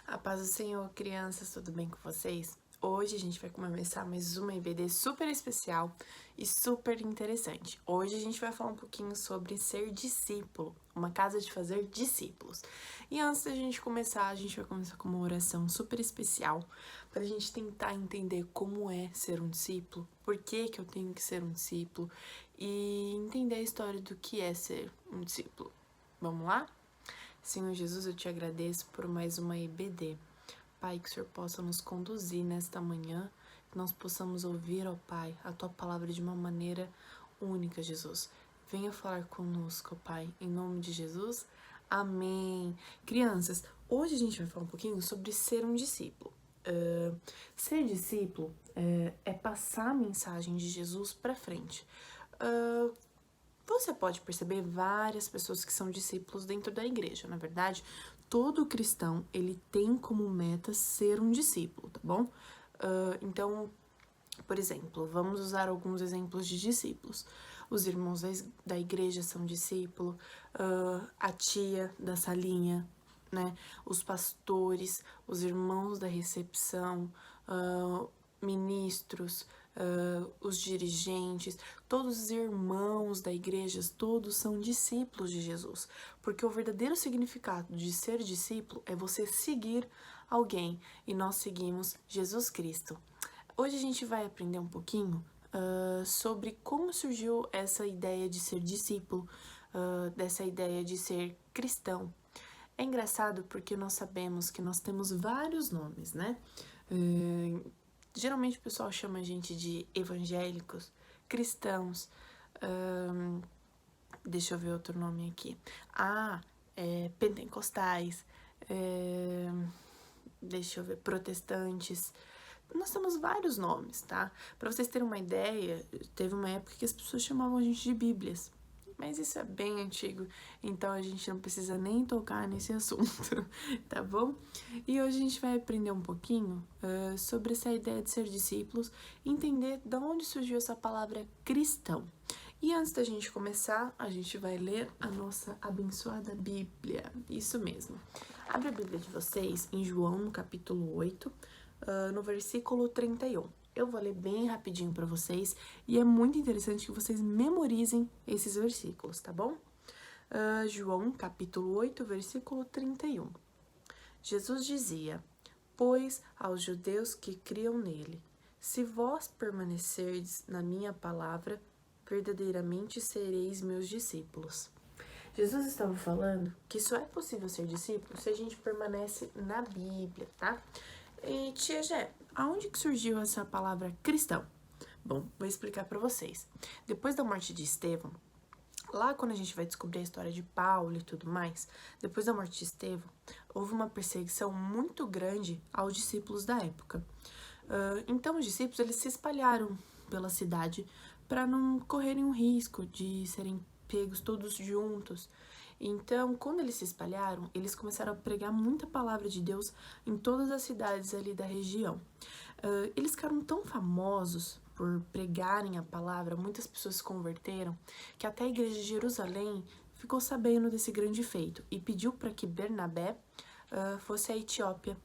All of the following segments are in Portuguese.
A paz do Senhor, crianças, tudo bem com vocês? Hoje a gente vai começar mais uma EBD super especial e super interessante. Hoje a gente vai falar um pouquinho sobre ser discípulo, uma casa de fazer discípulos. E antes da gente começar, a gente vai começar com uma oração super especial para a gente tentar entender como é ser um discípulo, por que eu tenho que ser um discípulo e entender a história do que é ser um discípulo. Vamos lá? Senhor Jesus, eu te agradeço por mais uma EBD. Pai, que o Senhor possa nos conduzir nesta manhã, que nós possamos ouvir, ó Pai, a Tua palavra de uma maneira única, Jesus. Venha falar conosco, ó Pai, em nome de Jesus. Amém. Crianças, hoje a gente vai falar um pouquinho sobre ser um discípulo. Ser discípulo é passar a mensagem de Jesus para frente. Você pode perceber várias pessoas que são discípulos dentro da igreja. Na verdade, todo cristão, ele tem como meta ser um discípulo, tá bom? Então, por exemplo, vamos usar alguns exemplos de discípulos. Os irmãos da igreja são discípulos, a tia da salinha, né? Os pastores, os irmãos da recepção, ministros, os dirigentes, todos os irmãos da igreja, todos são discípulos de Jesus. Porque o verdadeiro significado de ser discípulo é você seguir alguém, e nós seguimos Jesus Cristo. Hoje a gente vai aprender um pouquinho sobre como surgiu essa ideia de ser discípulo, dessa ideia de ser cristão. É engraçado porque nós sabemos que nós temos vários nomes, né? Geralmente o pessoal chama a gente de evangélicos, cristãos, deixa eu ver outro nome aqui. Pentecostais, deixa eu ver, protestantes. Nós temos vários nomes, tá? Para vocês terem uma ideia, teve uma época que as pessoas chamavam a gente de Bíblias. Mas isso é bem antigo, então a gente não precisa nem tocar nesse assunto, tá bom? E hoje a gente vai aprender um pouquinho sobre essa ideia de ser discípulos, entender de onde surgiu essa palavra cristão. E antes da gente começar, a gente vai ler a nossa abençoada Bíblia, isso mesmo. Abre a Bíblia de vocês em João, no capítulo 8, no versículo 31. Eu vou ler bem rapidinho para vocês e é muito interessante que vocês memorizem esses versículos, tá bom? João, capítulo 8, versículo 31. Jesus dizia: Pois aos judeus que criam nele, se vós permanecerdes na minha palavra, verdadeiramente sereis meus discípulos. Jesus estava falando que só é possível ser discípulo se a gente permanece na Bíblia, tá? E tia Gé, aonde que surgiu essa palavra cristão? Bom, vou explicar para vocês. Depois da morte de Estevão, lá quando a gente vai descobrir a história de Paulo e tudo mais, depois da morte de Estevão, houve uma perseguição muito grande aos discípulos da época. Então os discípulos eles se espalharam pela cidade para não correrem o risco de serem pegos todos juntos. Então, quando eles se espalharam, eles começaram a pregar muita palavra de Deus em todas as cidades ali da região. Eles ficaram tão famosos por pregarem a palavra, muitas pessoas se converteram, que até a igreja de Jerusalém ficou sabendo desse grande feito e pediu para que Bernabé fosse à Etiópia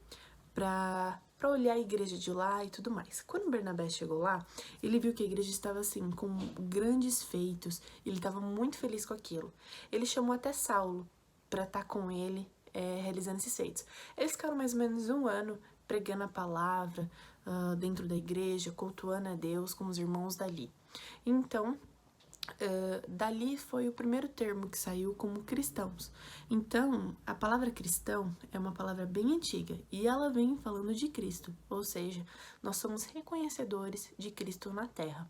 para olhar a igreja de lá e tudo mais. Quando Bernabé chegou lá, ele viu que a igreja estava assim, com grandes feitos, ele estava muito feliz com aquilo. Ele chamou até Saulo para estar com ele, realizando esses feitos. Eles ficaram mais ou menos 1 ano pregando a palavra dentro da igreja, cultuando a Deus com os irmãos dali. Então, dali foi o primeiro termo que saiu como cristãos. Então, a palavra cristão é uma palavra bem antiga e ela vem falando de Cristo, ou seja, nós somos reconhecedores de Cristo na terra.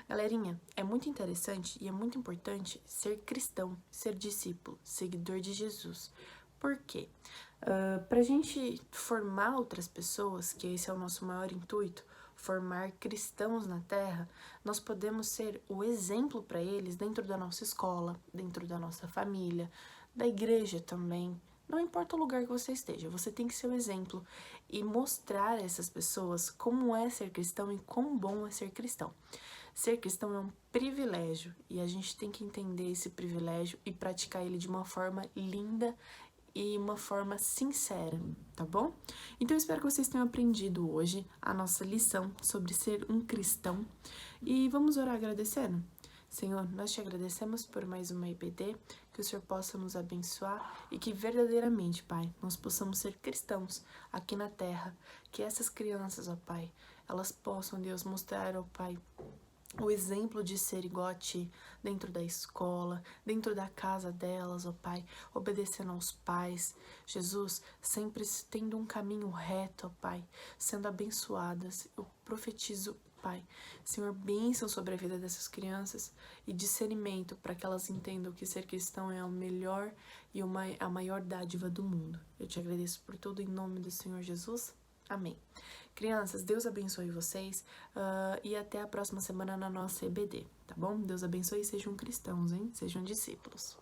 Galerinha, é muito interessante e é muito importante ser cristão, ser discípulo, seguidor de Jesus. Por quê? Para a gente formar outras pessoas, que esse é o nosso maior intuito, formar cristãos na terra, nós podemos ser o exemplo para eles dentro da nossa escola, dentro da nossa família, da igreja também. Não importa o lugar que você esteja, você tem que ser o exemplo e mostrar a essas pessoas como é ser cristão e quão bom é ser cristão. Ser cristão é um privilégio e a gente tem que entender esse privilégio e praticar ele de uma forma linda e uma forma sincera, tá bom? Então eu espero que vocês tenham aprendido hoje a nossa lição sobre ser um cristão e vamos orar agradecendo. Senhor, nós te agradecemos por mais uma EBD, que o Senhor possa nos abençoar e que verdadeiramente, Pai, nós possamos ser cristãos aqui na terra, que essas crianças, ó Pai, elas possam, Deus, mostrar, ó Pai, o exemplo de ser igual a Ti, dentro da escola, dentro da casa delas, ó Pai, obedecendo aos pais, Jesus, sempre tendo um caminho reto, ó Pai, sendo abençoadas. Eu profetizo, Pai, Senhor, bênção sobre a vida dessas crianças e discernimento para que elas entendam que ser cristão é o melhor e a maior dádiva do mundo. Eu te agradeço por tudo em nome do Senhor Jesus. Amém. Crianças, Deus abençoe vocês e até a próxima semana na nossa EBD, tá bom? Deus abençoe e sejam cristãos, hein? Sejam discípulos.